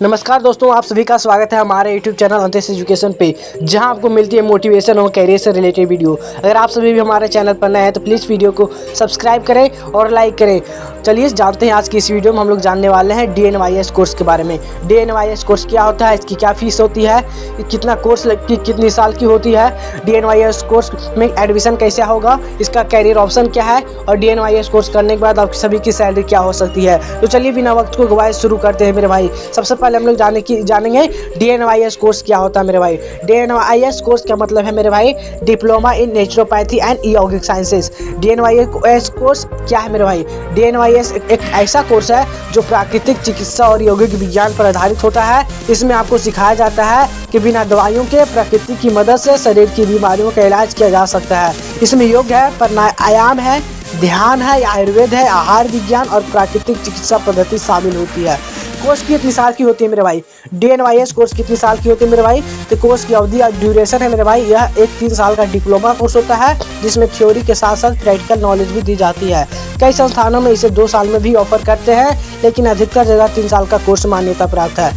नमस्कार दोस्तों, आप सभी का स्वागत है हमारे YouTube चैनल अंतेश एजुकेशन पे, जहां आपको मिलती है मोटिवेशन और कैरियर से रिलेटेड वीडियो। अगर आप सभी भी हमारे चैनल पर नए हैं तो प्लीज़ वीडियो को सब्सक्राइब करें और लाइक करें। चलिए जानते हैं आज की इस वीडियो में हम लोग जानने वाले हैं DNYS कोर्स के बारे में। DNYS कोर्स क्या होता है, इसकी क्या फीस होती है, कितना कोर्स कितनी साल की होती है, DNYS कोर्स में एडमिशन कैसे होगा, इसका कैरियर ऑप्शन क्या है और DNYS कोर्स करने के बाद आप सभी की सैलरी क्या हो सकती है। तो चलिए बिना वक्त को गवाए शुरू करते हैं मेरे भाई। सबसे पहले हम लोग जानेंगे DNYS कोर्स क्या होता है मेरे भाई। DNYS कोर्स का मतलब है मेरे भाई डिप्लोमा इन नेचुरोपैथी एंड यौगिक साइंसेज। DNYS कोर्स क्या है मेरे भाई? DNYS एक ऐसा कोर्स है जो प्राकृतिक चिकित्सा और यौगिक विज्ञान पर आधारित होता है। इसमें आपको सिखाया जाता है कि बिना दवाइयों के प्रकृति की मदद से शरीर की बीमारियों का इलाज किया जा सकता है। इसमें योग है, प्राणायाम है, ध्यान है, आयुर्वेद है, आहार विज्ञान और प्राकृतिक चिकित्सा पद्धति शामिल होती है। कोर्स कितनी साल की होती है मेरे भाई? DNYS कोर्स कितनी साल की होती है मेरे भाई? तो कोर्स की अवधि ड्यूरेशन है मेरे भाई, यह एक 3 साल का डिप्लोमा कोर्स होता है जिसमें थ्योरी के साथ साथ प्रैक्टिकल नॉलेज भी दी जाती है। कई संस्थानों में इसे 2 साल में भी ऑफर करते हैं, लेकिन अधिकतर जगह 3 साल का कोर्स मान्यता प्राप्त है।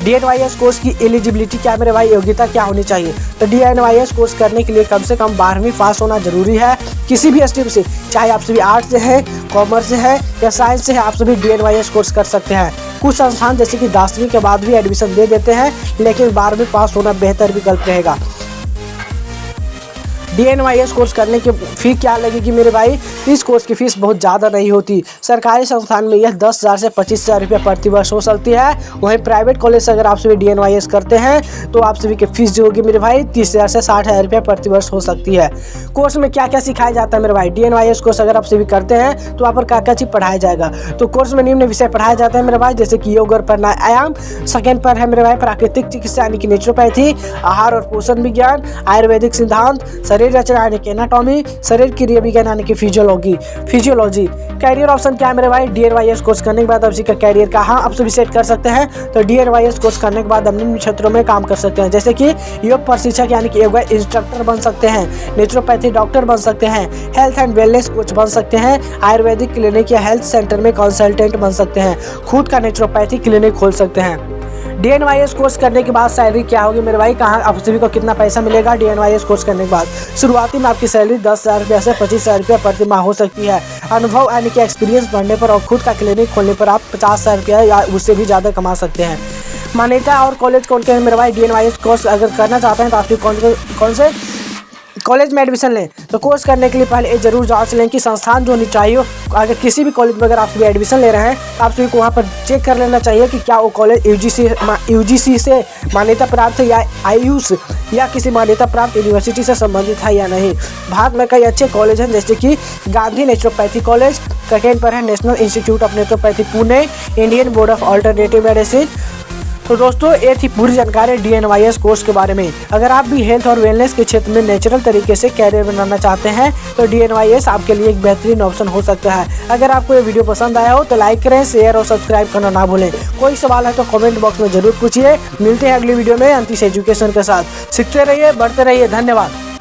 DNYS कोर्स की एलिजिबिलिटी क्या मेरे भाई, योग्यता क्या होनी चाहिए? तो DNYS कोर्स करने के लिए कम से कम 12वीं पास होना जरूरी है। किसी भी स्ट्रीम से, चाहे आप सभी आर्ट्स से हैं, कॉमर्स से है या साइंस से है, आप सभी DNYS कोर्स कर सकते हैं। कुछ संस्थान जैसे कि 10वीं के बाद भी एडमिशन दे देते हैं, लेकिन 12वीं पास होना बेहतर विकल्प रहेगा। DNYS कोर्स करने की फ़ी क्या लगेगी मेरे भाई? इस कोर्स की फ़ीस बहुत ज़्यादा नहीं होती। सरकारी संस्थान में यह 10,000 से 25,000 रुपये प्रति वर्ष हो सकती है। वहीं प्राइवेट कॉलेज से अगर आप सभी DNYS करते हैं तो आप सभी की फ़ीस जो होगी मेरे भाई 30,000 से 60,000 रुपये प्रति वर्ष हो सकती है। कोर्स में क्या क्या सिखाया जाता है मेरे भाई? DNYS कोर्स अगर आप सभी करते हैं तो वहाँ पर क्या क्या चीज़ पढ़ाया जाएगा? तो कोर्स में निम्न विषय पढ़ाया जाता है मेरे भाई, जैसे कि योग और प्राणायाम। सेकेंड पर है मेरे भाई प्राकृतिक चिकित्सा यानी कि नेचुरोपैथी, आहार और पोषण विज्ञान, आयुर्वेदिक सिद्धांत, शरीर रचना यानी कि एनाटॉमी, शरीर क्रिया विज्ञान यानी कि फिजियोलॉजी। कैरियर ऑप्शन क्या है मेरे भाई? DNYS कोर्स करने के बाद आप इसी का कैरियर कहाँ आप सभी सेट कर सकते हैं? तो DNYS कोर्स करने के बाद हम निम्न क्षेत्रों में काम कर सकते हैं, जैसे कि योग प्रशिक्षक यानी कि योगा इंस्ट्रक्टर बन सकते हैं, नेचुरोपैथी डॉक्टर बन सकते हैं, हेल्थ एंड वेलनेस कोच बन सकते हैं, आयुर्वेदिक क्लिनिक या हेल्थ सेंटर में कंसल्टेंट बन सकते हैं, खुद का नेचुरोपैथी क्लिनिक खोल सकते हैं। DNYS कोर्स करने के बाद सैलरी क्या होगी मेरे भाई? कहाँ आप सभी को कितना पैसा मिलेगा DNYS कोर्स करने के बाद? शुरुआती में आपकी सैलरी 10,000 रुपये से 25,000 रुपये प्रति माह हो सकती है। अनुभव यानी कि एक्सपीरियंस बढ़ने पर और खुद का क्लिनिक खोलने पर आप 50,000 रुपये या उससे भी ज़्यादा कमा सकते हैं। मान्यता और कॉलेज कौन के मेरे भाई? DNYS कोर्स अगर करना चाहते हैं तो आप कौन से कॉलेज में एडमिशन लें? तो कोर्स करने के लिए पहले ये जरूर जांच लें कि संस्थान जो होनी चाहिए, अगर किसी भी कॉलेज में अगर आप सभी एडमिशन ले रहे हैं तो आप सभी को वहाँ पर चेक कर लेना चाहिए कि क्या वो कॉलेज UGC से मान्यता प्राप्त है या आयुष या किसी मान्यता प्राप्त यूनिवर्सिटी से संबंधित है या नहीं। भारत में कई अच्छे कॉलेज हैं, जैसे कि गांधी नेचुरोपैथी कॉलेज, सेकेंड पर है national institute of naturopathy Pune, Indian board of alternative medicine. तो दोस्तों ये थी पूरी जानकारी DNYS कोर्स के बारे में। अगर आप भी हेल्थ और वेलनेस के क्षेत्र में नेचुरल तरीके से कैरियर बनाना चाहते हैं तो DNYS आपके लिए एक बेहतरीन ऑप्शन हो सकता है। अगर आपको ये वीडियो पसंद आया हो तो लाइक करें, शेयर और सब्सक्राइब करना ना भूलें। कोई सवाल है तो कमेंट बॉक्स में जरूर पूछिए। मिलते हैं अगली वीडियो में अंतेश एजुकेशन के साथ। सीखते रहिए, बढ़ते रहिए। धन्यवाद।